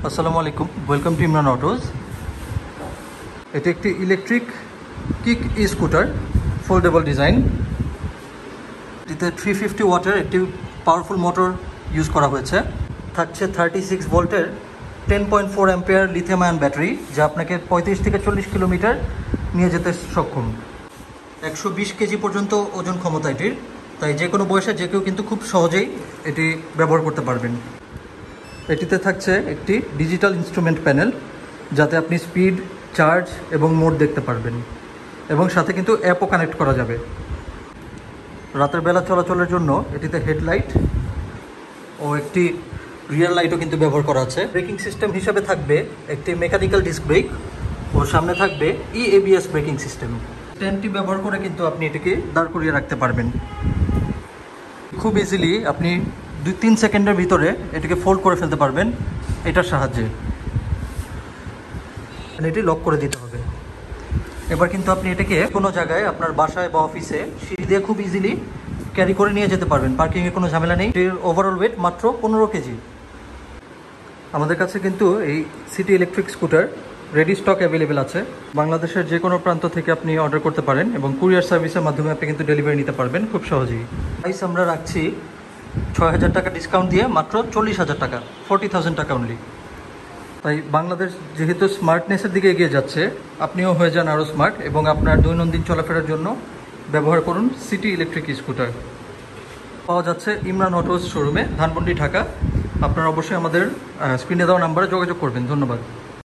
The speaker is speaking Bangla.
আসসালামু আলাইকুম, ওয়েলকাম টু ইমরান অটোজ। এটি একটি electric kick scooter, foldable design. এটিতে 350 ওয়াটের একটি পাওয়ারফুল মোটর ইউজ করা হয়েছে। থাকছে 36 ভোল্টের 10.4 অ্যাম্পিয়ার লিথিয়াম আয়ন ব্যাটারি, যা আপনাকে 35 থেকে 40 কিলোমিটার নিয়ে যেতে সক্ষম। 120 কেজি পর্যন্ত ওজন ক্ষমতা এটির, তাই যে কোনো বয়সে যে কেউ কিন্তু খুব সহজেই এটি ব্যবহার করতে পারবেন। এটিতে থাকছে একটি ডিজিটাল ইনস্ট্রুমেন্ট প্যানেল, যাতে আপনি স্পিড, চার্জ এবং মোড দেখতে পারবেন, এবং সাথে কিন্তু অ্যাপও কানেক্ট করা যাবে। রাতের বেলা চলাচলের জন্য এটিতে হেডলাইট ও একটি রিয়ার লাইটও কিন্তু ব্যবহার করা আছে। ব্রেকিং সিস্টেম হিসাবে থাকবে একটি মেকানিক্যাল ডিস্ক ব্রেক, ও সামনে থাকবে EABS ব্রেকিং সিস্টেম। স্ট্যান্ডটি ব্যবহার করে কিন্তু আপনি এটিকে দাঁড় করিয়ে রাখতে পারবেন। খুব ইজিলি আপনি 2-3 সেকেন্ডের ভিতরে এটিকে ফোল্ড করে ফেলতে পারবেন এটার সাহায্যে। এটি লক করে দিতে হবে। এবার কিন্তু আপনি এটাকে কোনো জায়গায় আপনার বাসায় বা অফিসে সিঁড়ি দিয়ে খুব ইজিলি ক্যারি করে নিয়ে যেতে পারবেন। পার্কিংয়ের কোনো ঝামেলা নেই। এটির ওভারঅল ওয়েট মাত্র 15 কেজি। আমাদের কাছে কিন্তু এই city electric scooter ready stock available আছে। বাংলাদেশের যে কোনো প্রান্ত থেকে আপনি অর্ডার করতে পারেন, এবং কুরিয়ার সার্ভিসের মাধ্যমে আপনি কিন্তু ডেলিভারি নিতে পারবেন খুব সহজেই। প্রাইস আমরা রাখছি 6,000 টাকা ডিসকাউন্ট দিয়ে মাত্র 40,000 টাকা, 40,000 টাকা অনলি। তাই বাংলাদেশ যেহেতু স্মার্টনেসের দিকে এগিয়ে যাচ্ছে, আপনিও হয়ে যান আরও স্মার্ট, এবং আপনার দৈনন্দিন চলাফেরার জন্য ব্যবহার করুন সিটি ইলেকট্রিক স্কুটার। পাওয়া যাচ্ছে ইমরান অটোজ শোরুমে, ধানমন্ডি, ঢাকা। আপনারা অবশ্যই আমাদের স্ক্রিনে দেওয়া নাম্বারে যোগাযোগ করবেন। ধন্যবাদ।